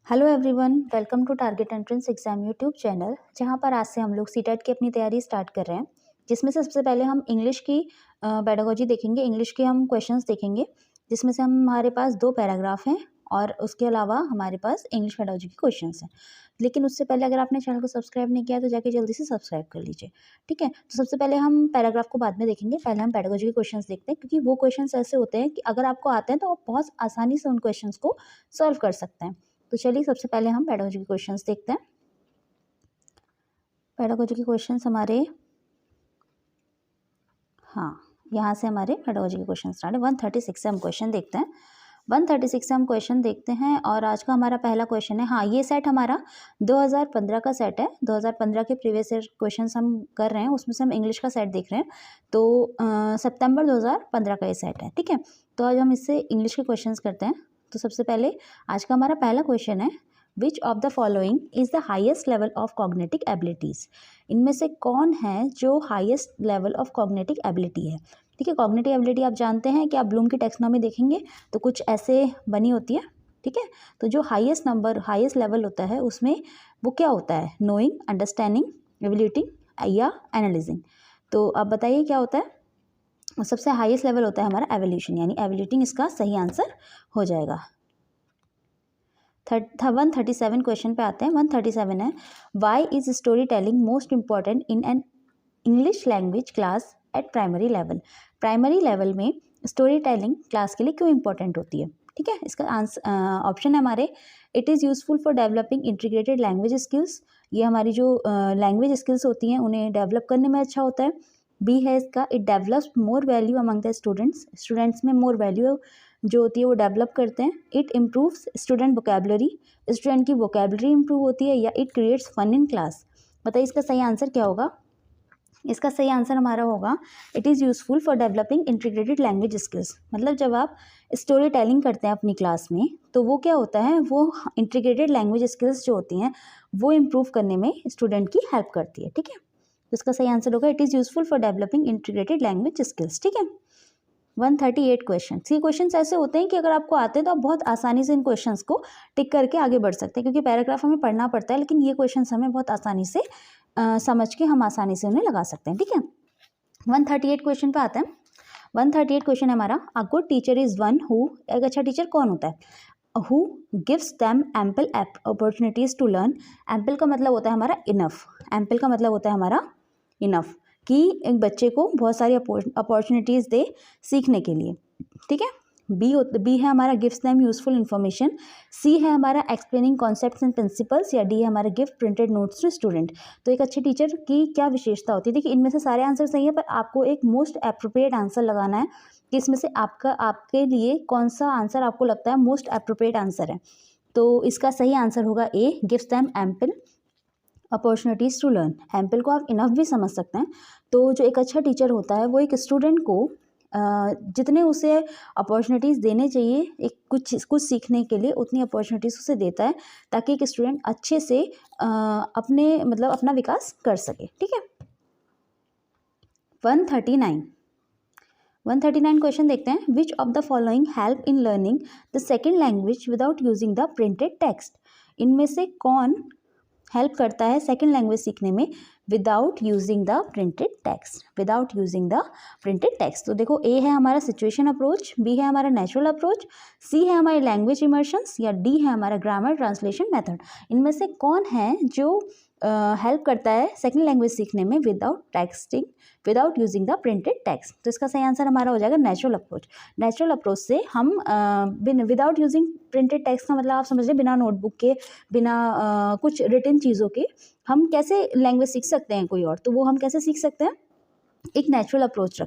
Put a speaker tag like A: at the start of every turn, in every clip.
A: Hello everyone, welcome to target entrance exam YouTube channel. जहां पर आज से हम लोग सीटेट की अपनी तैयारी स्टार्ट कर रहे हैं, जिसमें से सबसे पहले हम इंग्लिश की पेडागोजी देखेंगे। इंग्लिश के हम क्वेश्चंस देखेंगे, जिसमें से हमारे पास 2 पैराग्राफ हैं और उसके अलावा हमारे पास इंग्लिश पेडागोजी के क्वेश्चंस हैं। लेकिन उससे पहले अगर आपने चैनल को सब्सक्राइब नहीं किया तो जाके जल्दी से सब्सक्राइब कर लीजिए, ठीक है। तो सबसे पहले हम पैराग्राफ को बाद में देखेंगे, पहले हम पेडागोजी के क्वेश्चंस देखते हैं, क्योंकि वो क्वेश्चंस ऐसे होते हैं कि अगर आपको आते हैं तो आप बहुत आसानी से उन क्वेश्चंस को सॉल्व कर सकते हैं। तो चलिए सबसे पहले हम पेडागोजी के क्वेश्चंस देखते हैं। पेडागोजी के क्वेश्चंस हमारे यहाँ से हमारे पेडागोजी के क्वेश्चन स्टार्ट है। 136 से हम क्वेश्चन देखते हैं। 136 से हम क्वेश्चन देखते हैं और आज का हमारा पहला क्वेश्चन है। ये सेट हमारा 2015 का सेट है। 2015 के प्रीवियस ईयर क्वेश्चंस हम कर रहे हैं, उसमें से हम इंग्लिश का सेट देख रहे हैं। तो सितंबर 2015 का ये सेट है, ठीक है। तो आज हम इससे इंग्लिश के क्वेश्चन करते हैं। तो सबसे पहले आज का हमारा पहला क्वेश्चन है, which of the following is the highest level of cognitive abilities. इनमें से कौन है जो highest level of cognitive ability है, ठीक है। कॉग्निटिव एबिलिटी आप जानते हैं कि आप ब्लूम की टेक्सोनॉमी देखेंगे तो कुछ ऐसे बनी होती है, ठीक है। तो जो हाईएस्ट लेवल होता है उसमें वो क्या होता है, नोइंग, अंडरस्टैंडिंग, एवल्यूटिंग या एनालिजिंग। तो आप बताइए क्या होता है। सबसे हाईएस्ट लेवल होता है हमारा एवल्यूशन, यानी एवल्यूटिंग इसका सही आंसर हो जाएगा। 137 क्वेश्चन पे आते हैं। 137 है, why is story telling most important in an English language class at primary level. Primary level में स्टोरी टेलिंग क्लास के लिए क्यों इंपॉर्टेंट होती है, ठीक है। इसका आंसर ऑप्शन है हमारे, it is useful for developing integrated language skills. ये हमारी जो लैंग्वेज स्किल्स होती हैं उन्हें डेवलप करने में अच्छा होता है। बी है इसका, it develops more value among the students में मोर वैल्यू जो होती है वो डेवलप करते हैं। It improves student vocabulary, student की वोकेबलरी इंप्रूव होती है। या it creates fun in class. बताइए इसका सही आंसर क्या होगा। इसका सही आंसर हमारा होगा, it is useful for developing integrated language skills. मतलब जब आप स्टोरी टेलिंग करते हैं अपनी क्लास में तो वो क्या होता है, वो इंटीग्रेटेड लैंग्वेज स्किल्स जो होती हैं वो इम्प्रूव करने में स्टूडेंट की हेल्प करती है, ठीक है। तो इसका सही आंसर होगा, it is useful for developing integrated language skills, ठीक है। 138 क्वेश्चन। ये क्वेश्चंस ऐसे होते हैं कि अगर आपको आते हैं तो आप बहुत आसानी से इन क्वेश्चंस को टिक करके आगे बढ़ सकते हैं, क्योंकि पैराग्राफ हमें पढ़ना पड़ता है, लेकिन ये क्वेश्चंस हमें बहुत आसानी से समझ के हम आसानी से उन्हें लगा सकते हैं, ठीक है। 138 क्वेश्चन पे आते हैं। 138 क्वेश्चन है हमारा, a good teacher is one who, एक अच्छा टीचर कौन होता है, who gives them ample opportunities to learn. Ample का मतलब होता है हमारा इनफ। एम्पल का मतलब होता है हमारा इनफ, कि एक बच्चे को बहुत सारी अपॉर्चुनिटीज़ दे सीखने के लिए, ठीक है। बी है हमारा, gives them useful information. C है हमारा, एक्सप्लेनिंग कॉन्सेप्ट्स एंड प्रिंसिपल्स। या डी है हमारा, give printed notes to student. तो एक अच्छे टीचर की क्या विशेषता होती है। देखिए इनमें से सारे आंसर सही है, पर आपको एक मोस्ट अप्रोप्रिएट आंसर लगाना है कि इसमें से आपके लिए कौन सा आंसर आपको लगता है मोस्ट अप्रोप्रिएट आंसर है। तो इसका सही आंसर होगा a, gives them ample opportunities to learn. Ample को आप इनफ भी समझ सकते हैं। तो जो एक अच्छा टीचर होता है वो एक स्टूडेंट को जितने उसे अपॉर्चुनिटीज़ देने चाहिए एक कुछ सीखने के लिए, उतनी अपॉर्चुनिटीज़ उसे देता है, ताकि एक स्टूडेंट अच्छे से अपना विकास कर सके, ठीक है। 139 क्वेश्चन देखते हैं। Which of the following help in learning the second language without using the printed text. इनमें से कौन हेल्प करता है सेकेंड लैंग्वेज सीखने में without using the printed text, without using the printed text. तो देखो ए है हमारा सिचुएशन अप्रोच, बी है हमारा नेचुरल अप्रोच, सी है हमारी लैंग्वेज इमर्शंस, या डी है हमारा ग्रामर ट्रांसलेशन मेथड। इनमें से कौन है जो हेल्प करता है सेकेंड लैंग्वेज सीखने में without texting, without using the printed text. तो इसका सही आंसर हमारा हो जाएगा नेचुरल अप्रोच। नेचुरल अप्रोच से हम विदाउट यूजिंग प्रिंटेड टेक्स्ट का मतलब आप समझ लें बिना नोटबुक के, बिना कुछ रिटन चीज़ों के हम कैसे लैंग्वेज सीख सकते हैं कोई और। तो वो हम कैसे सीख सकते हैं, एक नेचुरल अप्रोच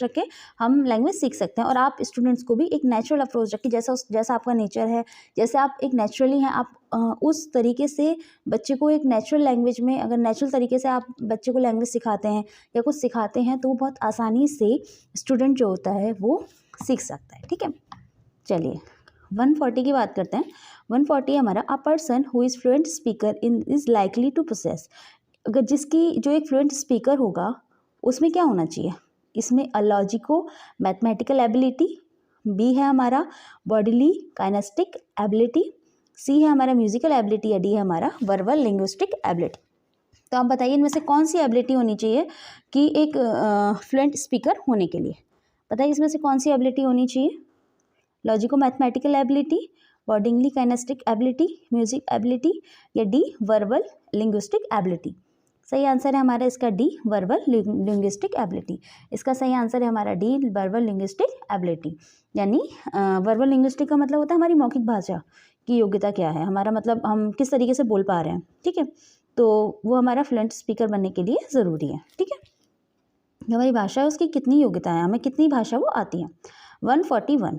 A: रखें हम लैंग्वेज सीख सकते हैं। और आप स्टूडेंट्स को भी एक नेचुरल अप्रोच रखें, जैसा आपका नेचर है, जैसे आप एक नेचुरली हैं, आप उस तरीके से बच्चे को एक नेचुरल लैंग्वेज में, अगर नेचुरल तरीके से आप बच्चे को लैंग्वेज सिखाते हैं या कुछ सिखाते हैं तो वो बहुत आसानी से स्टूडेंट जो होता है वो सीख सकता है, ठीक है। चलिए 140 की बात करते हैं। 140 हमारा, a person who is fluent speaker in is likely to possess. अगर जिसकी जो एक फ्लुएंट स्पीकर होगा उसमें क्या होना चाहिए, इसमें लॉजिको मैथमेटिकल एबिलिटी, बी है हमारा बॉडीली काइनेस्टिक एबिलिटी, सी है हमारा म्यूजिकल एबिलिटी या डी है हमारा वर्बल लिंग्विस्टिक एबिलिटी। तो आप बताइए इनमें से कौन सी एबिलिटी होनी चाहिए कि एक फ्लुएंट स्पीकर होने के लिए? बताइए इसमें से कौन सी एबिलिटी होनी चाहिए? Logico mathematical ability, bodily kinesthetic ability, music ability या डी वर्बल लिंग्विस्टिक एबिलिटी? सही आंसर है हमारा इसका डी वर्बल लिंग्विस्टिक एबिलिटी। इसका सही आंसर है हमारा डी वर्बल लिंग्विस्टिक एबिलिटी। यानी वर्बल लिंग्विस्टिक का मतलब होता है हमारी मौखिक भाषा की योग्यता क्या है, हमारा मतलब हम किस तरीके से बोल पा रहे हैं, ठीक है। तो वो हमारा फ्लुएंट स्पीकर बनने के लिए ज़रूरी है, ठीक है। जो हमारी भाषा है उसकी कितनी योग्यता है, हमें कितनी भाषा वो आती है। 141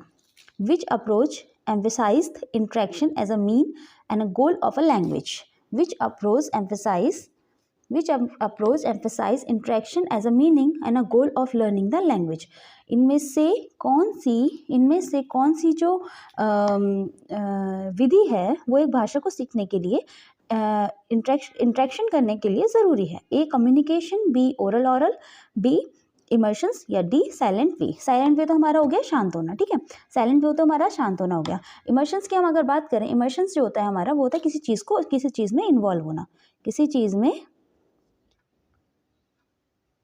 A: विच approach emphasized interaction as a mean and a goal of a language? Which approach emphasize interaction as a meaning and a goal of learning the language? इनमें से कौन सी जो विधि है वो एक भाषा को सीखने के लिए इंट्रैक्शन करने के लिए ज़रूरी है? A communication, b oral aural, b immersions या d silent way? Silent way तो हमारा हो गया शांत होना, ठीक है। साइलेंट वे तो हमारा शांत होना हो गया। इमर्शंस की हम अगर बात करें, इमर्शंस जो होता है हमारा वो होता है किसी चीज़ में इन्वॉल्व होना, किसी चीज़ में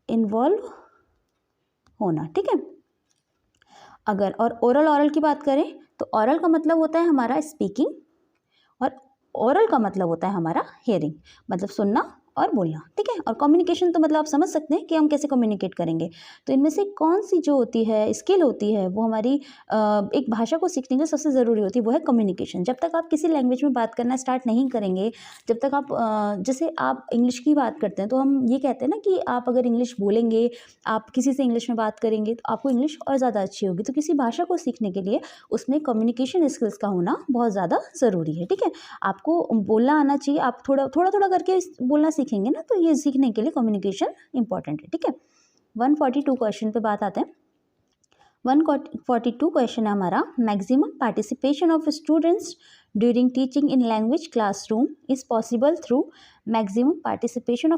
A: इन्वॉल्व होना, ठीक है। अगर और ओरल ऑरल की बात करें तो ओरल का मतलब होता है हमारा स्पीकिंग और ओरल का मतलब होता है हमारा हियरिंग, मतलब सुनना और बोलना, ठीक है। और कम्युनिकेशन तो मतलब आप समझ सकते हैं कि हम कैसे कम्युनिकेट करेंगे। तो इनमें से कौन सी जो होती है स्किल होती है वो हमारी एक भाषा को सीखने के सबसे ज़रूरी होती है, वो है कम्युनिकेशन। जब तक आप किसी लैंग्वेज में बात करना स्टार्ट नहीं करेंगे, जब तक आप जैसे आप इंग्लिश की बात करते हैं तो हम ये कहते हैं ना कि आप अगर इंग्लिश बोलेंगे, आप किसी से इंग्लिश में बात करेंगे तो आपको इंग्लिश और ज़्यादा अच्छी होगी। तो किसी भाषा को सीखने के लिए उसमें कम्युनिकेशन स्किल्स का होना बहुत ज़्यादा ज़रूरी है, ठीक है। आपको बोलना आना चाहिए, आप थोड़ा करके बोलना सीखेंगे ना, तो ये सीखने के लिए कम्युनिकेशन इंपॉर्टेंट है, ठीक है। 142 क्वेश्चन पे बात आते हैं। 142 क्वेश्चन है हमारा, maximum participation of students during teaching in language classroom is possible through maximum participation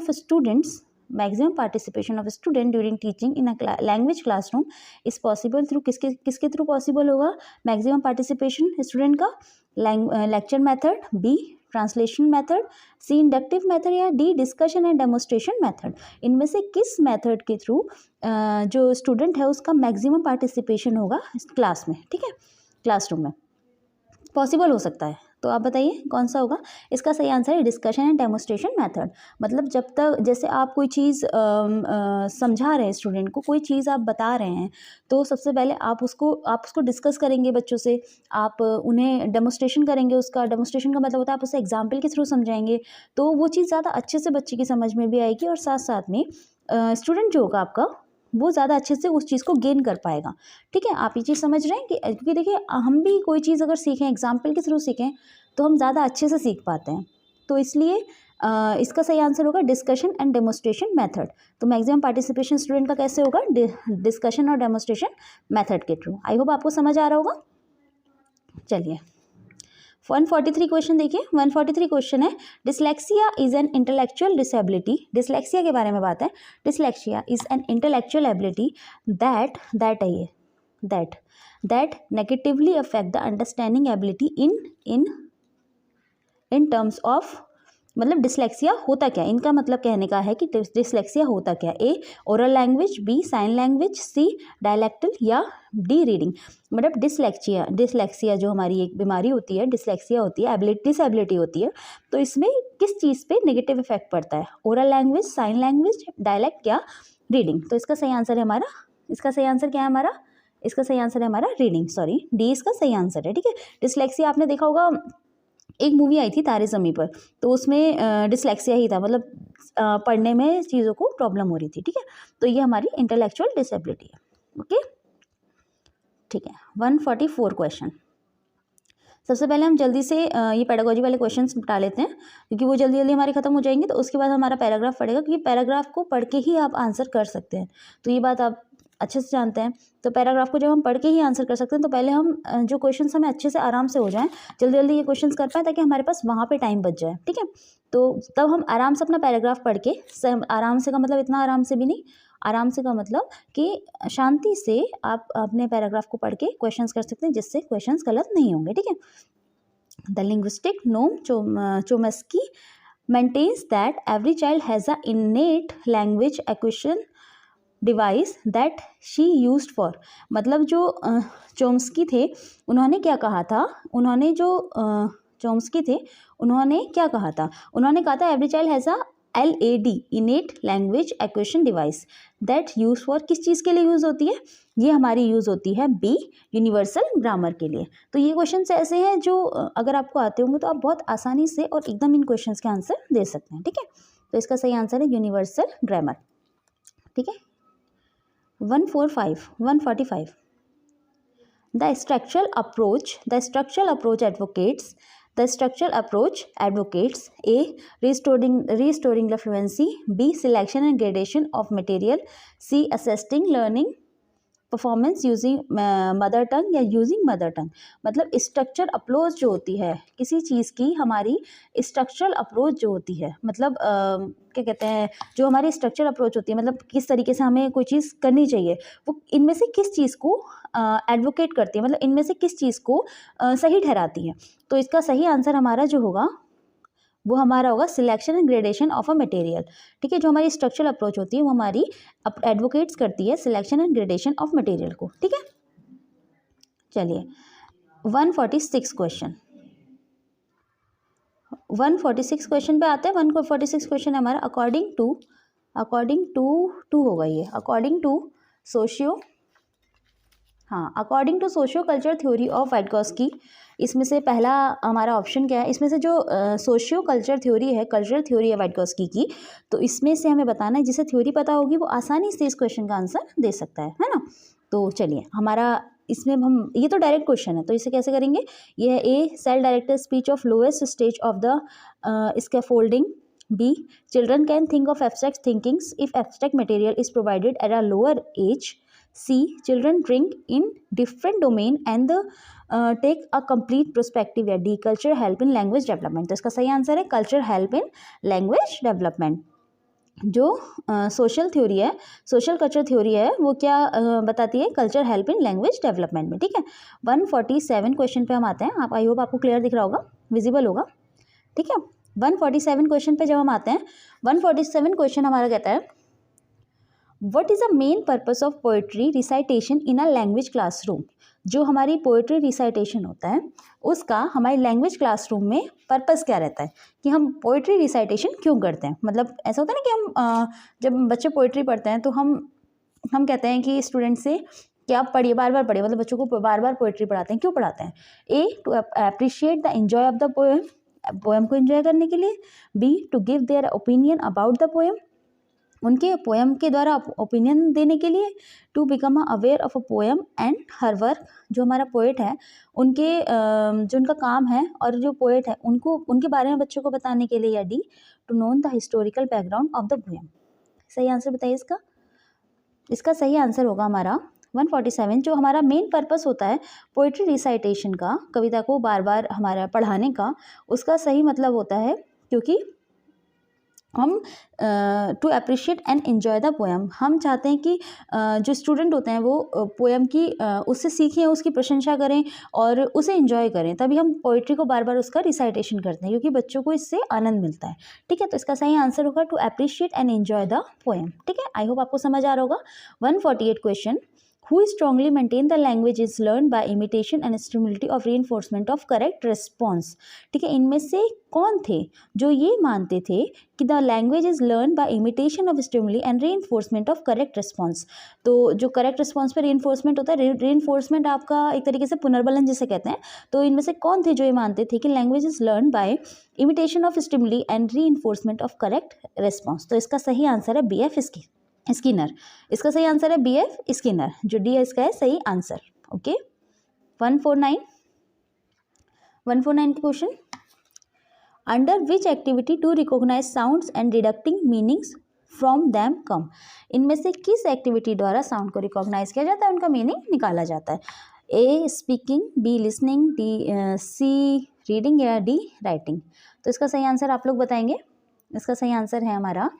A: of student during teaching in a language classroom is possible through किसके थ्रू पॉसिबल होगा मैक्सिमम पार्टिसिपेशन स्टूडेंट का? Lecture method, b translation method, c inductive method या d discussion and demonstration method? इनमें से किस method के through जो student है उसका मैक्सिमम पार्टिसिपेशन होगा क्लास में, ठीक है, क्लासरूम में पॉसिबल हो सकता है? तो आप बताइए कौन सा होगा? इसका सही आंसर है डिस्कशन एंड डेमोस्ट्रेशन मेथड। मतलब जब तक जैसे आप कोई चीज़ समझा रहे हैं स्टूडेंट को, कोई चीज़ आप बता रहे हैं, तो सबसे पहले आप उसको डिस्कस करेंगे बच्चों से, आप उन्हें डेमोस्ट्रेशन करेंगे। उसका डेमोस्ट्रेशन का मतलब होता है आप उसे एग्जाम्पल के थ्रू समझाएंगे, तो वो चीज़ ज़्यादा अच्छे से बच्चे की समझ में भी आएगी और साथ साथ में स्टूडेंट जो होगा आपका वो ज़्यादा अच्छे से उस चीज़ को गेन कर पाएगा, ठीक है। आप ये चीज़ समझ रहे हैं कि क्योंकि देखिए हम भी कोई चीज़ अगर सीखें, एग्जाम्पल के थ्रू सीखें, तो हम ज़्यादा अच्छे से सीख पाते हैं। तो इसलिए इसका सही आंसर होगा डिस्कशन एंड डेमोस्ट्रेशन मेथड। तो मैक्सिमम पार्टिसिपेशन स्टूडेंट का कैसे होगा? डिस्कशन और डेमोस्ट्रेशन मेथड के थ्रू। आई होप आपको समझ आ रहा होगा। चलिए 143 क्वेश्चन देखिए। 143 क्वेश्चन है, dyslexia is an intellectual disability. Dyslexia के बारे में बात है। Dyslexia is an intellectual ability that negatively affect the understanding ability in terms of, मतलब डिसलेक्सिया होता क्या? इनका मतलब कहने का है कि डिसलेक्सिया होता क्या? A oral language, b sign language, c dialectal या डी रीडिंग? मतलब डिसलेक्सिया जो हमारी एक बीमारी होती है, डिसलेक्सिया होती है, डिसेबिलिटी होती है, तो इसमें किस चीज़ पे नेगेटिव इफेक्ट पड़ता है? Oral language, sign language, dialect या रीडिंग? तो इसका सही आंसर है हमारा, इसका सही आंसर क्या है हमारा? इसका सही आंसर है हमारा रीडिंग, सॉरी डी इसका सही आंसर है, ठीक है। डिसलेक्सिया आपने देखा होगा, एक मूवी आई थी तारे ज़मीं पर, तो उसमें डिसलेक्सिया ही था, मतलब पढ़ने में चीज़ों को प्रॉब्लम हो रही थी, ठीक है। तो ये हमारी इंटेलेक्चुअल डिसेबिलिटी है, ओके, ठीक है। 144 क्वेश्चन। सबसे पहले हम जल्दी से ये पेडागोजी वाले क्वेश्चंस निपटा लेते हैं, क्योंकि वो जल्दी जल्दी हमारे खत्म हो जाएंगे। तो उसके बाद हमारा पैराग्राफ पढ़ेगा, क्योंकि पैराग्राफ को पढ़ के ही आप आंसर कर सकते हैं, तो ये बात आप अच्छे से जानते हैं। तो पैराग्राफ को जब हम पढ़ के ही आंसर कर सकते हैं, तो पहले हम जो क्वेश्चंस हमें अच्छे से आराम से हो जाएं, जल्दी जल्दी ये क्वेश्चंस कर पाएँ, ताकि हमारे पास वहाँ पे टाइम बच जाए, ठीक है। तो तब हम आराम से अपना पैराग्राफ पढ़ के, आराम से का मतलब इतना आराम से भी नहीं, आराम से का मतलब कि शांति से आप अपने पैराग्राफ को पढ़ के क्वेश्चंस कर सकते हैं, जिससे क्वेश्चंस गलत नहीं होंगे, ठीक है। The linguistic Noam Chomsky maintains that every child has a innate language acquisition device that she used for. मतलब जो चोम्स्की थे उन्होंने क्या कहा था, उन्होंने कहा था every child has a LAD इनेट language equation device that use for, किस चीज़ के लिए यूज़ होती है, ये हमारी यूज़ होती है बी यूनिवर्सल ग्रामर के लिए। तो ये क्वेश्चन ऐसे हैं जो अगर आपको आते होंगे तो आप बहुत आसानी से और एकदम इन क्वेश्चन के आंसर दे सकते हैं। ठीक है, तो इसका सही आंसर है यूनिवर्सल ग्रामर। ठीक है, 145 The structural approach advocates A. Restoring the fluency, B. Selection and gradation of material, C. Assessing learning performance using mother tongue या यूजिंग मदर टंग। मतलब स्ट्रक्चर अप्रोच जो होती है किसी चीज़ की, हमारी स्ट्रक्चरल अप्रोच जो होती है, मतलब क्या कहते हैं, जो हमारी स्ट्रक्चरल अप्रोच होती है, मतलब किस तरीके से हमें कोई चीज़ करनी चाहिए, वो इनमें से किस चीज़ को एडवोकेट करती है, मतलब इनमें से किस चीज़ को सही ठहराती है। तो इसका सही आंसर हमारा जो होगा वो हमारा होगा selection and gradation of a material. ठीक है, जो हमारी स्ट्रक्चरल अप्रोच होती है वो हमारी एडवोकेट्स करती है selection and gradation of material को। ठीक है, चलिए 146 क्वेश्चन, 146 क्वेश्चन पे आते हैं। 146 क्वेश्चन है हमारा अकॉर्डिंग टू होगा ये, according to socio culture theory of Vygotsky. इसमें से पहला हमारा ऑप्शन क्या है, इसमें से जो सोशियो कल्चर थ्योरी है, कल्चरल थ्योरी है वाइटगॉस्की की, तो इसमें से हमें बताना है, जिसे थ्योरी पता होगी वो आसानी से इस क्वेश्चन का आंसर दे सकता है ना। तो चलिए हमारा इसमें हम, ये तो डायरेक्ट क्वेश्चन है तो इसे कैसे करेंगे। ये है A self directed speech of lowest stage of the scaffolding, B children can think of abstract thinkings if abstract material is provided at a lower age, C. Children drink in different domain and take a complete perspective, या D. Culture help in language development। तो इसका सही answer है culture help in language development. जो social theory है, social culture theory है, वो क्या बताती है, culture help in language development में। ठीक है, 147 क्वेश्चन पे हम आते हैं। आप आई होप आपको क्लियर दिख रहा होगा, विजिबल होगा। ठीक है, 147 क्वेश्चन पे जब हम आते हैं, 147 क्वेश्चन हमारा कहता है What is the main purpose of poetry recitation in a language classroom? जो हमारी पोएट्री रिसाइटेशन होता है उसका हमारी लैंग्वेज क्लासरूम में पर्पस क्या रहता है, कि हम पोएट्री रिसाइटेशन क्यों करते हैं। मतलब ऐसा होता है ना कि हम जब बच्चे पोएट्री पढ़ते हैं तो हम कहते हैं कि स्टूडेंट से कि आप पढ़िए, बार बार पढ़िए, मतलब बच्चों को बार बार पोएट्री पढ़ाते हैं। क्यों पढ़ाते हैं? A to appreciate the enjoy of the poem, poem को एंजॉय करने के लिए। B to give their opinion about the poem, उनके पोएम के द्वारा ओपिनियन देने के लिए। To become aware of a poem and her work, जो हमारा पोएट है उनके जो उनका काम है और जो पोएट है उनको उनके बारे में बच्चों को बताने के लिए। या D to known the historical background of the poem. सही आंसर बताइए इसका। इसका सही आंसर होगा हमारा 147। जो हमारा मेन पर्पस होता है पोएट्री रिसाइटेशन का, कविता को बार बार हमारा पढ़ाने का, उसका सही मतलब होता है क्योंकि हम to appreciate and enjoy the poem, हम चाहते हैं कि जो स्टूडेंट होते हैं वो पोएम की उससे सीखें, उसकी प्रशंसा करें और उसे एंजॉय करें। तभी हम पोइट्री को बार बार उसका रिसाइटेशन करते हैं क्योंकि बच्चों को इससे आनंद मिलता है। ठीक है, तो इसका सही आंसर होगा to appreciate and enjoy the poem. ठीक है, आई होप आपको समझ आ रहा होगा। 148 question, who strongly maintain the language is learned by imitation and stimuli of reinforcement of correct response। ठीक है, इनमें से कौन थे जो ये मानते थे कि the language is learn by imitation of stimuli and reinforcement of correct response. तो जो करेक्ट रिस्पॉन्स पे रीइंफोर्समेंट होता है, रीइंफोर्समेंट आपका एक तरीके से पुनर्बलन जिसे कहते हैं। तो इनमें से कौन थे जो ये मानते थे कि language is learn by imitation of stimuli and reinforcement of correct response. तो इसका सही आंसर है बी एफ स्किनर। इसका सही आंसर है बी एफ स्किनर, जो डी है इसका है सही आंसर। ओके, 149 के question, under which activity to recognize sounds and deducting meanings from them come. इनमें से किस एक्टिविटी द्वारा साउंड को रिकॉग्नाइज किया जाता है, उनका मीनिंग निकाला जाता है। A speaking, b listening, d c reading या डी राइटिंग। तो इसका सही आंसर आप लोग बताएंगे। इसका सही आंसर है हमारा,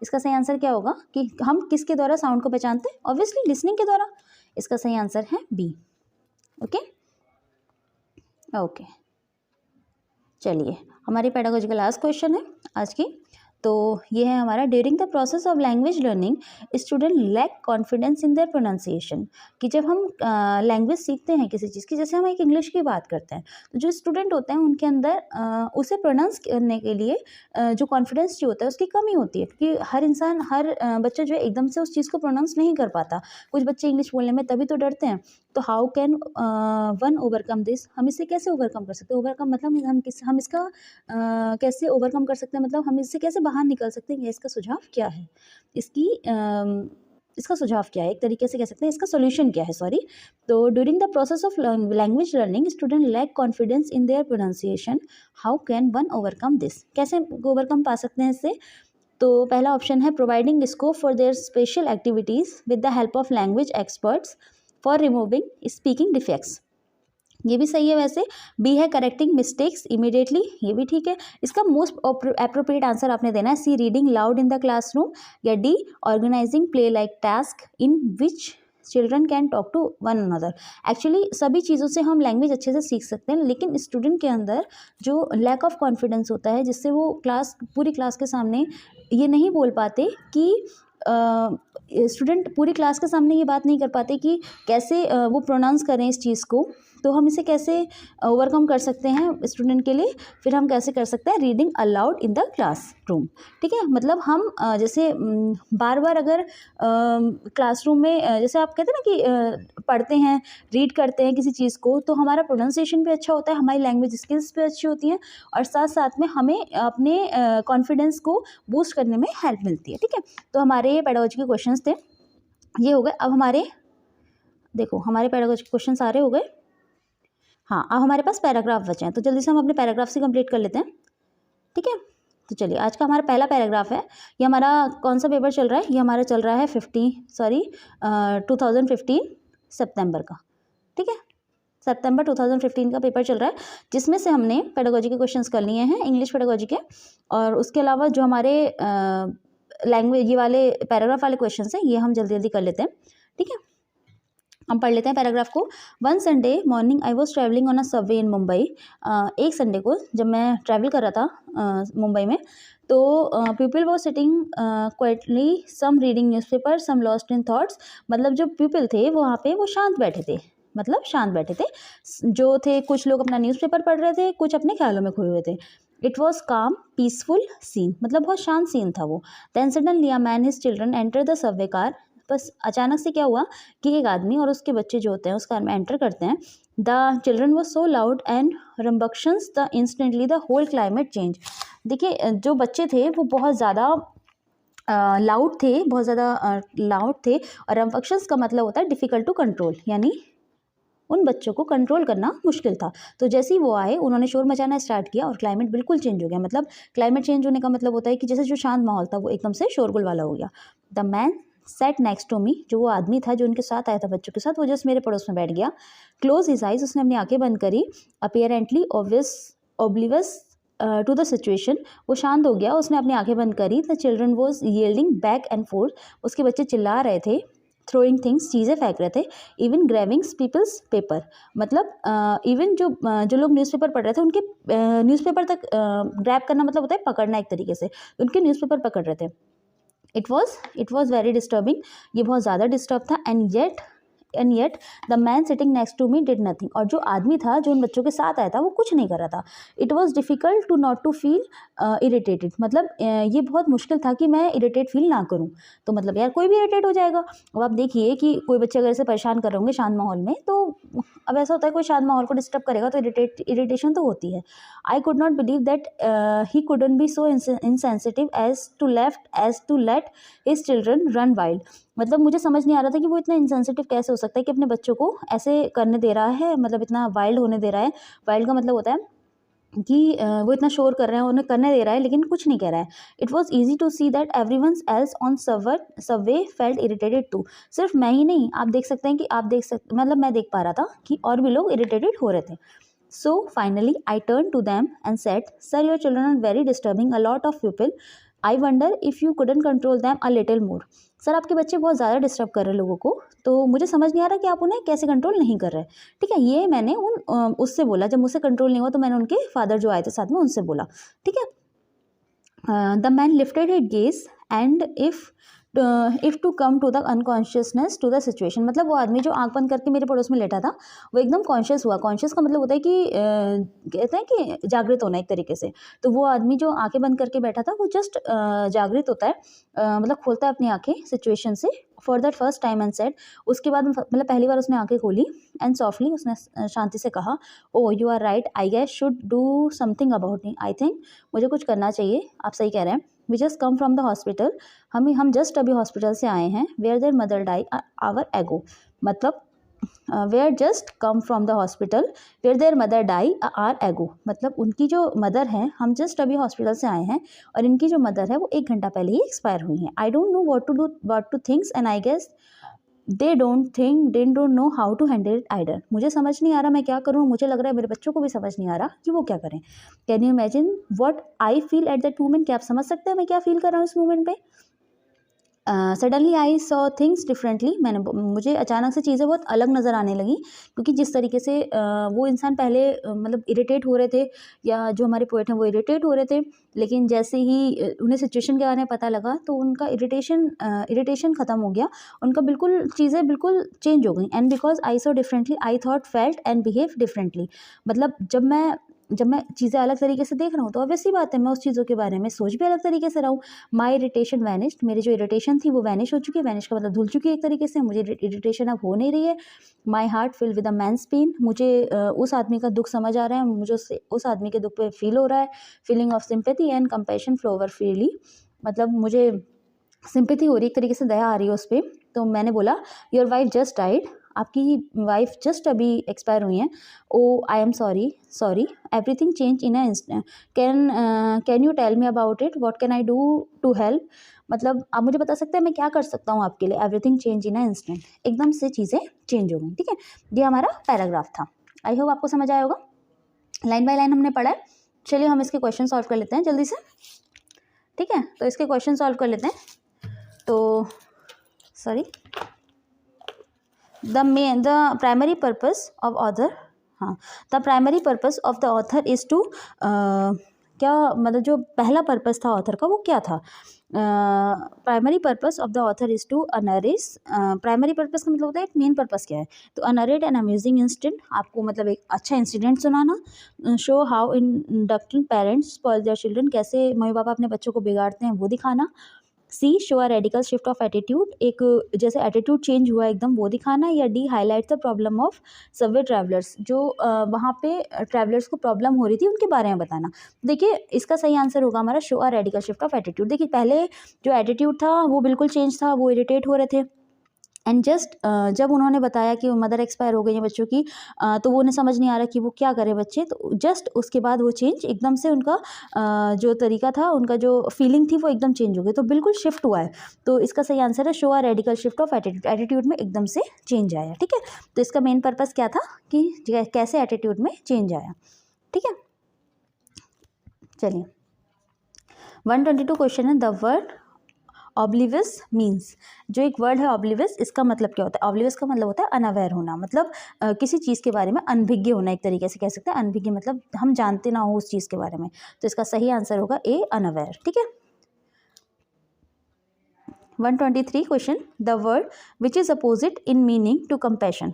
A: इसका सही आंसर क्या होगा कि हम किसके द्वारा साउंड को पहचानते हैं, ऑब्वियसली लिसनिंग के द्वारा। इसका सही आंसर है बी। ओके ओके चलिए, हमारी पेडागोजी का लास्ट क्वेश्चन है आज की। तो ये है हमारा, during the process of language learning student lack confidence in their pronunciation. कि जब हम लैंग्वेज सीखते हैं किसी चीज़ की, जैसे हम एक इंग्लिश की बात करते हैं, तो जो स्टूडेंट होते हैं उनके अंदर उसे प्रोनाउंस करने के लिए जो कॉन्फिडेंस जो होता है उसकी कमी होती है, क्योंकि हर बच्चा जो है एकदम से उस चीज़ को प्रोनाउंस नहीं कर पाता। कुछ बच्चे इंग्लिश बोलने में तभी तो डरते हैं। तो how can one overcome this, हम इसे कैसे ओवरकम कर सकते हैं? ओवरकम मतलब हम इसका कैसे ओवरकम कर सकते हैं, मतलब हम इससे कैसे बाहर निकल सकते हैं, या इसका सुझाव क्या है? इसका सुझाव क्या है, एक तरीके से कह सकते हैं इसका सोल्यूशन क्या है, सॉरी। तो during the process of language learning student lack confidence in their pronunciation, how can one overcome this, कैसे ओवरकम पा सकते हैं इससे? तो पहला ऑप्शन है providing scope for their special activities with the help of language experts for removing speaking defects, ये भी सही है वैसे। बी है करेक्टिंग मिस्टेक्स इमीडिएटली, ये भी ठीक है। इसका मोस्ट अप्रोप्रिएट आंसर आपने देना है c reading loud in the classroom, या d organizing play like task in which children can talk to one another. Actually सभी चीज़ों से हम लैंग्वेज अच्छे से सीख सकते हैं, लेकिन स्टूडेंट के अंदर जो लैक ऑफ कॉन्फिडेंस होता है, जिससे वो पूरी क्लास के सामने ये नहीं बोल पाते कि स्टूडेंट पूरी क्लास के सामने ये बात नहीं कर पाते कि कैसे वो प्रोनाउंस करें इस चीज़ को। तो हम इसे कैसे ओवरकम कर सकते हैं स्टूडेंट के लिए? फिर हम कैसे कर सकते हैं reading allowed in the classroom, ठीक है। मतलब हम जैसे बार बार अगर क्लासरूम में जैसे आप कहते हैं ना कि पढ़ते हैं, रीड करते हैं किसी चीज़ को, तो हमारा प्रोनाउंसिएशन भी अच्छा होता है, हमारी लैंग्वेज स्किल्स भी अच्छी होती हैं, और साथ साथ में हमें अपने कॉन्फिडेंस को बूस्ट करने में हेल्प मिलती है, ठीक है। तो हमारे पेडागोजी के क्वेश्चंस थे, ये हो गए। अब हमारे पेडागोजी के क्वेश्चन सारे हो गए। हाँ, अब हमारे पास पैराग्राफ बचे हैं, तो जल्दी से हम अपने पैराग्राफ से कंप्लीट कर लेते हैं, ठीक है। तो चलिए, आज का हमारा पहला पैराग्राफ है। ये हमारा कौन सा पेपर चल रहा है? ये हमारा चल रहा है 2015 सितंबर का, ठीक है। सितंबर 2015 का पेपर चल रहा है, जिसमें से हमने पेडागोजी के क्वेश्चंस कर लिए हैं, इंग्लिश पेडागोजी के, और उसके अलावा जो हमारे लैंग्वेज ये वाले पैराग्राफ वाले क्वेश्चंस हैं, ये हम जल्दी जल्दी कर लेते हैं, ठीक है। हम पढ़ लेते हैं पैराग्राफ को। One Sunday morning I was travelling on a subway in Mumbai. एक संडे को जब मैं ट्रैवल कर रहा था मुंबई में, तो people was sitting quietly, some reading newspaper, some lost in thoughts. मतलब जो पीपल थे वहाँ पे वो शांत बैठे थे, जो थे कुछ लोग अपना न्यूज़पेपर पढ़ रहे थे, कुछ अपने ख्यालों में खोए हुए थे। It was calm peaceful scene, मतलब बहुत शांत सीन था वो। Then suddenly a man his children enter the subway car. बस अचानक से क्या हुआ कि एक आदमी और उसके बच्चे जो होते हैं उस कार में एंटर करते हैं। The children was so loud and rambunctious the instantly the whole climate change. देखिए, जो बच्चे थे वो बहुत ज़्यादा लाउड थे, और रम्बक्शंस का मतलब होता है डिफ़िकल्ट टू कंट्रोल, यानी उन बच्चों को कंट्रोल करना मुश्किल था। तो जैसे ही वो आए, उन्होंने शोर मचाना स्टार्ट किया और क्लाइमेट बिल्कुल चेंज हो गया। मतलब क्लाइमेट चेंज होने का मतलब होता है कि जैसे जो शांत माहौल था वो एकदम से शोरगुल वाला हो गया। The man sat next to me, जो वो आदमी था जो उनके साथ आया था बच्चों के साथ, वो जस्ट मेरे पड़ोस में बैठ गया। क्लोज हिज आइज, उसने अपनी आंखें बंद करी। अपीयरेंटली ओब्लिवियस टू द सिचुएशन, वो शांत हो गया, उसने अपनी आंखें बंद करी। The children was yielding back and fourth, उसके बच्चे चिल्ला रहे थे। थ्रोइंग थिंग्स, चीज़ें फेंक रहे थे। इवन ग्रैबिंग्स पीपल्स पेपर, मतलब इवन जो लोग न्यूज़पेपर पढ़ रहे थे उनके न्यूज़पेपर तक ग्रैब करना मतलब होता है पकड़ना एक तरीके से, उनके न्यूज़पेपर पकड़ रहे थे। इट वॉज वेरी डिस्टर्बिंग, ये बहुत ज़्यादा डिस्टर्ब था। And yet the man sitting next to me did nothing, और जो आदमी था जो उन बच्चों के साथ आया था वो कुछ नहीं कर रहा था। It was difficult to not to feel irritated, मतलब ये बहुत मुश्किल था कि मैं इरिटेट फील ना करूँ। तो मतलब यार कोई भी इरिटेट हो जाएगा। अब आप देखिए कि कोई बच्चे अगर ऐसे परेशान कर रहे होंगे शांत माहौल में, तो अब ऐसा होता है कोई शांत माहौल को डिस्टर्ब करेगा तो इरिटेशन तो होती है। I could not believe that he couldn't be so insensitive as to let his children run wild, मतलब मुझे समझ नहीं आ रहा था कि वो इतना इंसेंसिटिव कैसे हो सकता है कि अपने बच्चों को ऐसे करने दे रहा है, मतलब इतना वाइल्ड होने दे रहा है। वाइल्ड का मतलब होता है कि वो इतना शोर कर रहे हैं, उन्हें करने दे रहा है लेकिन कुछ नहीं कह रहा है। It was easy to see that everyone else on subway felt irritated too, सिर्फ मैं ही नहीं, आप देख सकते हैं कि मतलब मैं देख पा रहा था कि और भी लोग इरिटेटेड हो रहे थे। So finally I turn to them and said, sir your children are very disturbing a lot of people, I wonder if you couldn't control them a little more. Sir आपके बच्चे बहुत ज़्यादा डिस्टर्ब कर रहे हैं लोगों को, तो मुझे समझ नहीं आ रहा कि आप उन्हें कैसे कंट्रोल नहीं कर रहे। ठीक है, ये मैंने उससे बोला। जब मुझसे कंट्रोल नहीं हुआ तो मैंने उनके फादर जो आए थे साथ में उनसे बोला। ठीक है, the man lifted his gaze and if to come to the unconsciousness to the situation. मतलब वो आदमी जो आंख बंद करके मेरे पड़ोस में लेटा था वो एकदम कॉन्शियस हुआ। कॉन्शियस का मतलब होता है कि कहते हैं कि जागृत होना एक तरीके से। तो वो आदमी जो आंखें बंद करके बैठा था वो जस्ट जागृत होता है, मतलब खोलता है अपनी आंखें सिचुएशन से for that first time and said. उसके बाद मतलब पहली बार उसने आंखें खोली एंड सॉफ्टली उसने शांति से कहा, oh you are right, I guess should do something about me. I think मुझे कुछ करना चाहिए, आप सही कह रहे हैं। We just come from the hospital, हम जस्ट अभी हॉस्पिटल से आए हैं। Where their mother die hour ago, मतलब we're just come from the hospital where their mother die hour ago, मतलब उनकी जो मदर है, हम जस्ट अभी हॉस्पिटल से आए हैं और इनकी जो मदर है वो 1 घंटा पहले ही एक्सपायर हुई हैं। I don't know what to thinks and I guess they don't know how to handle it either. मुझे समझ नहीं आ रहा मैं क्या करूँ, मुझे लग रहा है मेरे बच्चों को भी समझ नहीं आ रहा कि वो क्या करें। Can you imagine what I feel at that moment, क्या आप समझ सकते हैं मैं क्या फील कर रहा हूँ इस मोमेंट पे। Suddenly I saw things differently, मुझे अचानक से चीज़ें बहुत अलग नज़र आने लगी, क्योंकि जिस तरीके से वो इंसान पहले मतलब इरिटेट हो रहे थे, या जो हमारे पोएट हैं वो इरिटेट हो रहे थे, लेकिन जैसे ही उन्हें सिचुएशन के बारे में पता लगा तो उनका इरिटेशन ख़त्म हो गया, उनका बिल्कुल चीज़ें बिल्कुल चेंज हो गई। And because I saw differently I thought felt and behave differently, मतलब जब मैं चीज़ें अलग तरीके से देख रहा हूँ तो ऑब्वियसली बात है मैं उस चीज़ों के बारे में सोच भी अलग तरीके से रहा हूँ। माई इरिटेशन वैनिश्ड, मेरी जो इरिटेशन थी वो वैनिश हो चुकी है। वैनिश का मतलब धुल चुकी है एक तरीके से, मुझे इरिटेशन अब हो नहीं रही है। My heart fill with a man's pain, मुझे उस आदमी का दुख समझ आ रहा है, मुझे उस आदमी के दुख पे फील हो रहा है। Feeling of sympathy and compassion flow over freely, मतलब मुझे सिंपैथी हो रही है, एक तरीके से दया आ रही है उस पर। तो मैंने बोला, योर वाइफ जस्ट डाइड, आपकी वाइफ जस्ट अभी एक्सपायर हुई हैं। Oh I am sorry everything change in a instant, can you tell me about it, what can I do to help, मतलब आप मुझे बता सकते हैं मैं क्या कर सकता हूँ आपके लिए। Everything change in a instant, एकदम से चीज़ें चेंज हो गई। ठीक है, ये हमारा पैराग्राफ था। आई होप आपको समझ आया होगा, लाइन बाय लाइन हमने पढ़ा है। चलिए हम इसके क्वेश्चन सॉल्व कर लेते हैं जल्दी से। ठीक है, तो इसके क्वेश्चन सॉल्व कर लेते हैं। तो sorry, the primary purpose of author, हाँ, the primary purpose of the author is to, क्या मतलब जो पहला पर्पस था ऑथर का वो क्या था। Primary purpose of the author is to अनरिस, प्राइमरी पर्पस का मतलब होता है एक मेन पर्पस क्या है, तो अनरेट एन अम्यूजिंग इंसिडेंट, आपको मतलब एक अच्छा इंसिडेंट सुनाना। Show how indulgent parents spoil their children, कैसे मम्मी पापा अपने बच्चों को बिगाड़ते हैं वो दिखाना। C, show a radical shift of attitude, एक जैसे एटीट्यूड चेंज हुआ एकदम वो दिखाना। या d, highlight the problem of subway travellers, जो वहाँ पे ट्रैवलर्स को प्रॉब्लम हो रही थी उनके बारे में बताना। देखिए इसका सही आंसर होगा हमारा show a radical shift of attitude. देखिए पहले जो एटीट्यूड था वो बिल्कुल चेंज था, वो इरिटेट हो रहे थे, एंड जस्ट जब उन्होंने बताया कि मदर एक्सपायर हो गई है बच्चों की, तो वो उन्हें समझ नहीं आ रहा कि वो क्या करें बच्चे, तो जस्ट उसके बाद वो चेंज एकदम से उनका जो तरीका था, उनका जो फीलिंग थी वो एकदम चेंज हो गई, तो बिल्कुल शिफ्ट हुआ है। तो इसका सही आंसर है show a radical shift of attitude, attitude में एकदम से चेंज आया। ठीक है, तो इसका मेन पर्पस क्या था कि कैसे एटीट्यूड में चेंज आया। ठीक है, चलिए 122 क्वेश्चन है, द वर्ड ऑब्लिवियस मीन्स, जो एक वर्ड है ऑब्लिवियस, इसका मतलब क्या होता है। ऑब्लिवियस का मतलब होता है अनअवेयर होना, मतलब किसी चीज़ के बारे में अनभिज्ञ होना, एक तरीके से कह सकते हैं। अनभिज्ञ मतलब हम जानते ना हो उस चीज़ के बारे में, तो इसका सही आंसर होगा ए, अनअवेयर। ठीक है, 123 question, the word which is opposite in meaning to compassion,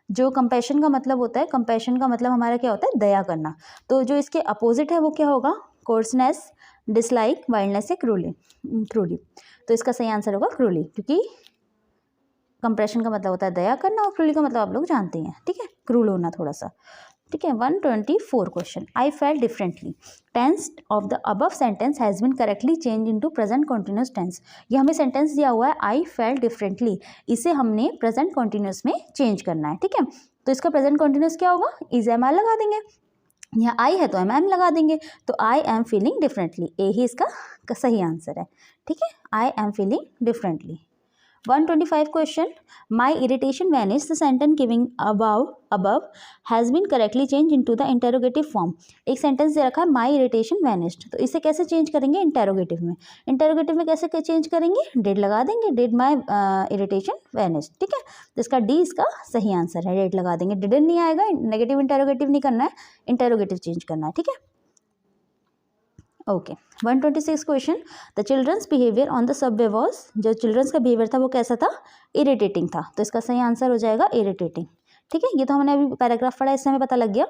A: जो कंपैशन का मतलब होता है, कंपैशन का मतलब हमारा क्या होता है, दया करना, तो जो इसके अपोजिट है वो क्या होगा, कोर्सनेस, डिसलाइक, वाइल्डनेस या क्रूली। तो इसका सही आंसर होगा क्रूली, क्योंकि कंप्रेशन का मतलब होता है दया करना और क्रूली का मतलब आप लोग जानते हैं। ठीक है, क्रूल होना थोड़ा सा। ठीक है, 124 question, I felt differently, tense of the above sentence has been correctly change into present continuous tense. ये हमें सेंटेंस दिया हुआ है आई फेल्ट डिफरेंटली, इसे हमने प्रेजेंट कॉन्टिन्यूस में चेंज करना है। ठीक है, तो इसका प्रेजेंट कॉन्टिन्यूस क्या होगा, इज एम आर लगा देंगे, यहाँ आई है तो एम लगा देंगे, तो आई एम फीलिंग डिफरेंटली, ए ही इसका सही आंसर है। ठीक है, I am feeling differently. 125 question. My irritation vanished. The sentence given above has been correctly changed into the interrogative form. एक सेंटेंस दे रखा है my irritation vanished, तो इसे कैसे चेंज करेंगे इंटेरोगेटिव में. इंटेरोगेटिव में कैसे चेंज करेंगे, did लगा देंगे, did my irritation vanished. ठीक है, तो इसका डी इसका सही आंसर है, did लगा देंगे. didn't नहीं आएगा, नेगेटिव इंटेरोगेटिव नहीं करना है, इंटेरोगेटिव चेंज करना है. ठीक है, okay. 126 question. The children's behaviour on the subway was, जो चिल्ड्रंस का बिहेवियर था वो कैसा था, इरिटेटिंग था, तो इसका सही आंसर हो जाएगा इरिटेटिंग. ठीक है, ये तो हमने अभी पैराग्राफ पढ़ा, इससे हमें पता लग गया.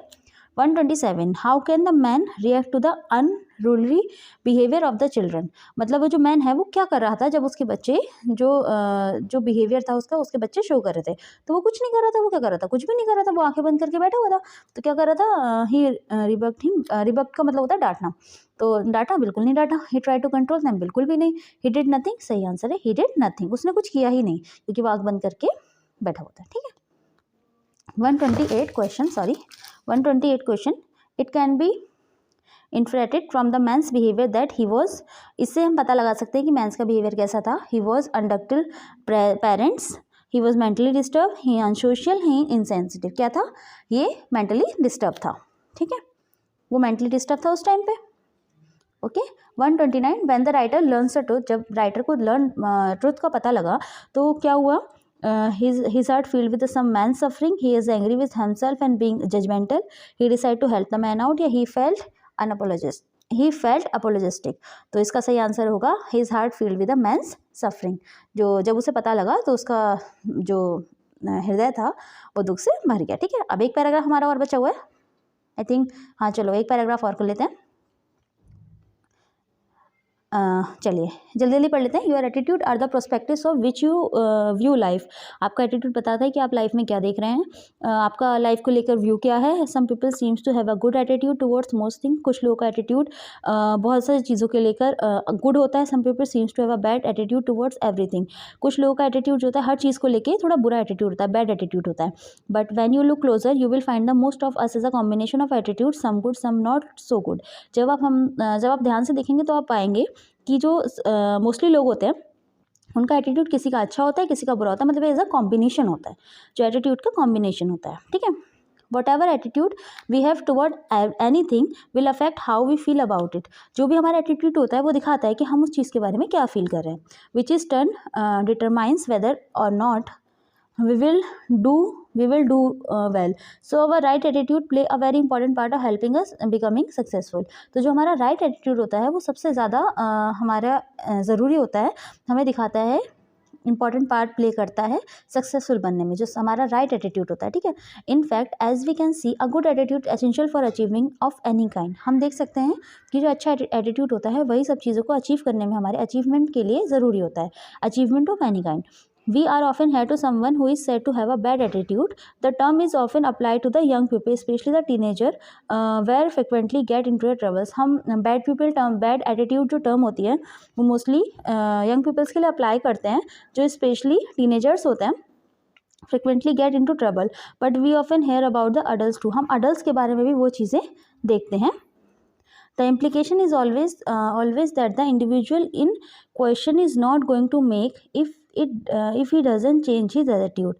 A: 127. How can the man react to the unruly behaviour of the children. मतलब वो जो मैन है वो क्या कर रहा था जब उसके बच्चे जो बिहेवियर था उसके बच्चे शो कर रहे थे, तो वो कुछ नहीं कर रहा था. वो क्या कर रहा था, कुछ भी नहीं कर रहा था, वो आंखें बंद करके बैठा हुआ था. तो क्या कर रहा था, ही रिबक्ड हिम. रिबक्ड का मतलब होता है डांटना, तो डांटा, बिल्कुल नहीं डांटा. ही ट्राई टू कंट्रोल देम, बिल्कुल भी नहीं. ही डिड नथिंग, सही आंसर है, ही डिड नथिंग. उसने कुछ किया ही नहीं क्योंकि वो आंख बंद करके बैठा होता है. ठीक है. 128 question, sorry 128 question. It can be inferred from the man's behaviour that he was. इससे हम पता लगा सकते हैं कि मैंस का बिहेवियर कैसा था. He was indulgent parents, he was mentally disturb, he unsocial, he insensitive. क्या था, ये मेंटली डिस्टर्ब था. ठीक है, वो मेंटली डिस्टर्ब था उस टाइम पे. Okay. 129. When the writer learns the truth, जब राइटर को ट्रूथ का पता लगा तो क्या हुआ, his heart filled with some man suffering. He is angry with himself and being judgmental. He decided to help the man out. या he felt apologetic. तो इसका सही आंसर होगा his heart filled with a man's suffering. जो जब उसे पता लगा तो उसका जो हृदय था वो दुख से भर गया. ठीक है, अब एक पैराग्राफ हमारा और बचा हुआ है, आई थिंक. हाँ चलो एक पैराग्राफ और कर लेते हैं. चलिए जल्दी जल्दी पढ़ लेते हैं. Your attitude are the perspectives of which you view life. आपका एटीट्यूड बताता है कि आप लाइफ में क्या देख रहे हैं, आपका लाइफ को लेकर व्यू क्या है. Some people seems to have a good attitude towards most thing. कुछ लोगों का एटीट्यूड बहुत सारी चीज़ों के लेकर गुड होता है. Some people seems to have a bad attitude towards everything. कुछ लोगों का एटीट्यूड जो होता है हर चीज़ को लेकर थोड़ा बुरा एटीट्यूड होता है, बैड एटीट्यूड होता है. But when you look closer you will find the most of us is a combination of attitude, some good some not so good. जब आप ध्यान से देखेंगे तो आप पाएंगे कि जो मोस्टली लोग होते हैं उनका एटीट्यूड किसी का अच्छा होता है, किसी का बुरा होता है. मतलब एज अ कॉम्बिनेशन होता है, जो एटीट्यूड का कॉम्बिनेशन होता है. ठीक है, whatever attitude we have toward anything will affect how we feel about it. जो भी हमारा एटीट्यूड होता है वो दिखाता है कि हम उस चीज़ के बारे में क्या फील कर रहे हैं. Which is turn determines weather और not we will do well. So our right attitude play a very important part of helping us becoming successful. तो जो हमारा right attitude होता है वो सबसे ज़्यादा हमारा ज़रूरी होता है, हमें दिखाता है, इंपॉर्टेंट पार्ट प्ले करता है सक्सेसफुल बनने में, जो हमारा राइट एटीट्यूड होता है. ठीक है, in fact as we can see a good attitude essential for achieving of any kind. हम देख सकते हैं कि जो अच्छा एटीट्यूड होता है वही सब चीज़ों को अचीव करने में, हमारे अचीवमेंट के लिए ज़रूरी होता है. Achievement of any kind. We are often heard to someone who is said to have a bad attitude. The term is often applied to the young people, especially the teenager, where frequently get into troubles. हम bad people term, bad attitude जो term होती है वो mostly young peoples के लिए apply करते हैं, जो especially teenagers होते हैं, frequently get into trouble. But we often hear about the adults too. हम adults के बारे में भी वो चीज़ें देखते हैं. The implication is always that the individual in question is not going to make if he doesn't change his attitude.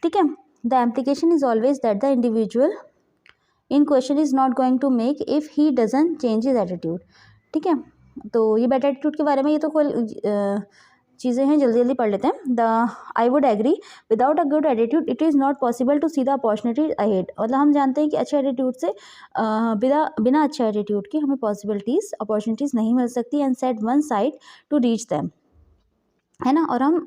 A: ठीक है, the implication is always that the individual in question is not going to make if he doesn't change his attitude. ठीक है, तो ये bad attitude के बारे में ये तो कोई चीज़ें हैं, जल्दी जल्दी पढ़ लेते हैं. I would agree without a good attitude it is not possible to see the opportunity ahead. मतलब हम जानते हैं कि अच्छे एटीट्यूड से बिना अच्छे एटीट्यूड के हमें पॉसिबिलिटीज़ अपॉर्चुनिटीज़ नहीं मिल सकती and set one side to reach them, है ना. और हम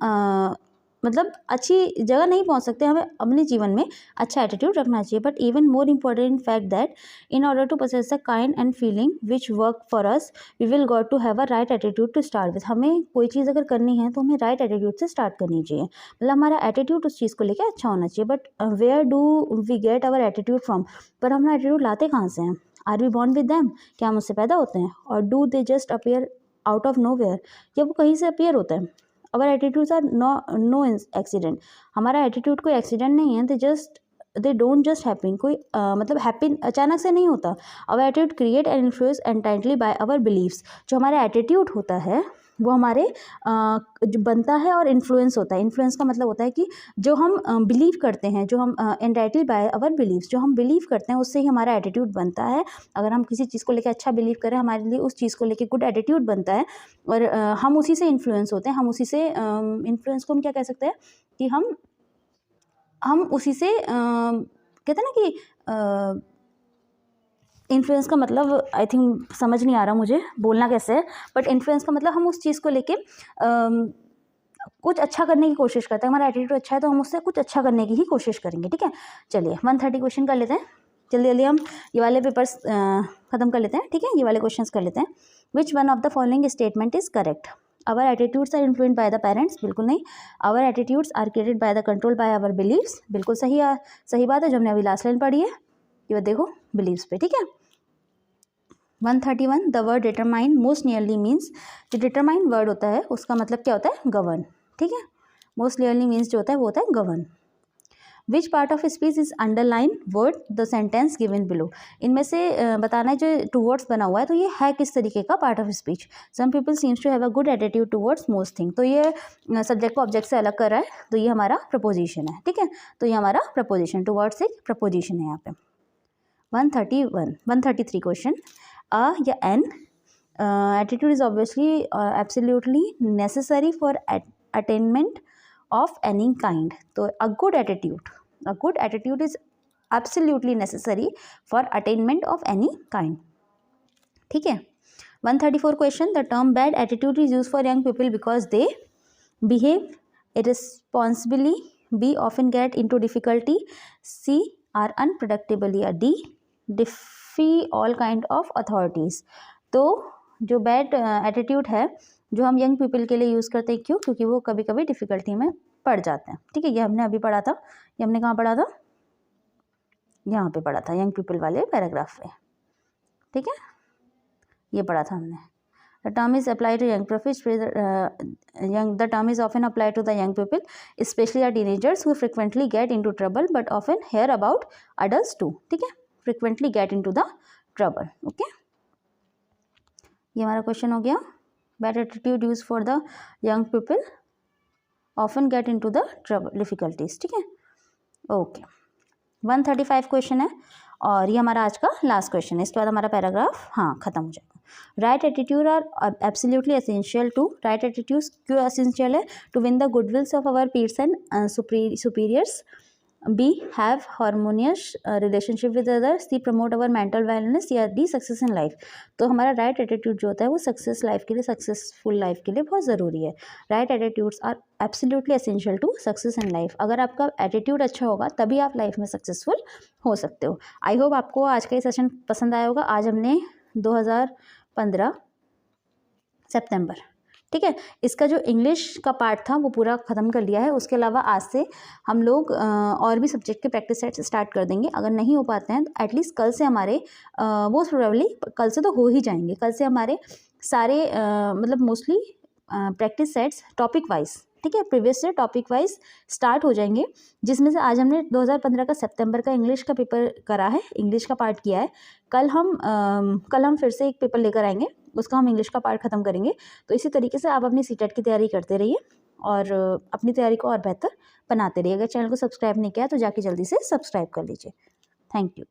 A: मतलब अच्छी जगह नहीं पहुंच सकते, हमें अपने जीवन में अच्छा एटीट्यूड रखना चाहिए. But even more important fact that in order to possess the kind and feeling which work for us we will got to have a right attitude to start with. हमें कोई चीज़ अगर करनी है तो हमें राइट एटीट्यूड से start करनी चाहिए. मतलब हमारा एटीट्यूड उस चीज़ को लेकर अच्छा होना चाहिए. But where do we get our attitude from. पर हम एटीट्यूड लाते कहाँ से हैं. Are we born with them, क्या हम उससे पैदा होते हैं, और do they just appear out of nowhere, या वो कहीं से अपीयर होता है. Our attitudes are no accident. हमारा एटीट्यूड कोई एक्सीडेंट नहीं है, they just they don't just happen, कोई मतलब हैपन अचानक से नहीं होता। Our attitude create and influence entirely by our beliefs, जो हमारा एटीट्यूड होता है वो हमारे जो बनता है और इन्फ्लुएंस होता है। इन्फ्लुएंस का मतलब होता है कि जो हम बिलीव करते हैं, जो हम एंटायरली बाय आवर बिलीव्स, जो हम बिलीव करते हैं उससे ही हमारा एटीट्यूड बनता है। अगर हम किसी चीज़ को लेकर अच्छा बिलीव करें, हमारे लिए उस चीज़ को लेकर गुड एटीट्यूड बनता है और हम उसी से इन्फ्लुएंस होते हैं। हम उसी से इन्फ्लुएंस को हम क्या कह सकते हैं कि हम उसी से कहते हैं ना कि इन्फ्लुएंस का मतलब आई थिंक समझ नहीं आ रहा मुझे बोलना कैसे है, बट इन्फ्लुएंस का मतलब हम उस चीज़ को लेके कुछ अच्छा करने की कोशिश करते हैं। हमारा एटीट्यूड अच्छा है तो हम उससे कुछ अच्छा करने की ही कोशिश करेंगे। ठीक है, चलिए 130 क्वेश्चन कर लेते हैं। जल्दी जल्दी हम ये वाले पेपर्स ख़त्म कर लेते हैं। ठीक है, ये वाले क्वेश्चंस कर लेते हैं। Which one of the following statement is correct? Our attitudes are influenced by the parents, बिल्कुल नहीं। Our attitudes are created by the control by our beliefs, बिल्कुल सही बात है, जो हमने अभी लास्ट लाइन पढ़ी है। ये देखो बिलीव्स पे। ठीक है, 131 the word determine most nearly means, जो डिटरमाइन वर्ड होता है उसका मतलब क्या होता है? गवर्न। ठीक है, मोस्ट नियरली मीन्स जो होता है वो होता है govern. Which part of speech is underline word the sentence given below? इनमें से बताना है जो टूवर्ड्स बना हुआ है तो ये है किस तरीके का part of speech? Some people seems to have a good attitude towards most thing, तो ये सब्जेक्ट को ऑब्जेक्ट से अलग कर रहा है, तो ये हमारा प्रपोजिशन है। ठीक है, तो ये हमारा प्रपोजिशन, टूवर्ड्स एक प्रपोजिशन है यहाँ पे। 133 क्वेश्चन, या an attitude is obviously absolutely necessary for attainment of any kind, तो a good attitude is absolutely necessary for attainment of any kind. ठीक है, 134 question, the term bad attitude is used for young people because they behave irresponsibly, B often get into difficulty, C are unpredictable, या D defy all kind of authorities। तो जो bad attitude है जो हम young people के लिए use करते हैं, क्यों? क्योंकि वो कभी कभी डिफ़िकल्टी में पड़ जाते हैं। ठीक है, ये हमने अभी पढ़ा था, ये हमने कहाँ पढ़ा था? यहाँ पे पढ़ा था, यंग पीपल वाले पैराग्राफ पे। ठीक है, ये पढ़ा था हमने। The term is apply to young people, the term is often apply to the young people specially are teenagers who frequently get into trouble but often hear about adults too. ठीक है, frequently get into the trouble. Okay, ये हमारा question हो गया। Bad attitude use for the young people often get into the trouble difficulties. ठीक है, okay. 135 question है और ये हमारा आज का लास्ट क्वेश्चन है, इसके बाद हमारा पैराग्राफ ख़त्म हो जाएगा। Right attitude are absolutely essential to, right attitude क्यों एसेंशियल है? To win the goodwills of our peers and superiors, B have harmonious relationship with others, C promote our mental wellness, या D सक्सेस इन लाइफ। तो हमारा right attitude जो होता है वो success life के लिए, सक्सेसफुल लाइफ के लिए बहुत ज़रूरी है। Right attitudes are absolutely essential to success in life. अगर आपका एटीट्यूड अच्छा होगा तभी आप लाइफ में सक्सेसफुल हो सकते हो। आई होप आपको आज का ये सेशन पसंद आया होगा। आज हमने 2015 सितंबर, ठीक है, इसका जो इंग्लिश का पार्ट था वो पूरा ख़त्म कर लिया है। उसके अलावा आज से हम लोग और भी सब्जेक्ट के प्रैक्टिस सेट स्टार्ट कर देंगे। अगर नहीं हो पाते हैं तो एटलीस्ट कल से हमारे मोस्ट प्रोबेबली कल से तो हो ही जाएंगे। कल से हमारे सारे मतलब mostly practice sets topic wise, ठीक है, प्रीवियस से टॉपिक वाइज स्टार्ट हो जाएंगे, जिसमें से आज हमने 2015 का सितंबर का इंग्लिश का पेपर करा है, इंग्लिश का पार्ट किया है। कल हम फिर से एक पेपर लेकर आएंगे, उसका हम इंग्लिश का पार्ट ख़त्म करेंगे। तो इसी तरीके से आप अपनी सीटेट की तैयारी करते रहिए और अपनी तैयारी को और बेहतर बनाते रहिए। अगर चैनल को सब्सक्राइब नहीं किया तो जाके जल्दी से सब्सक्राइब कर लीजिए। Thank you.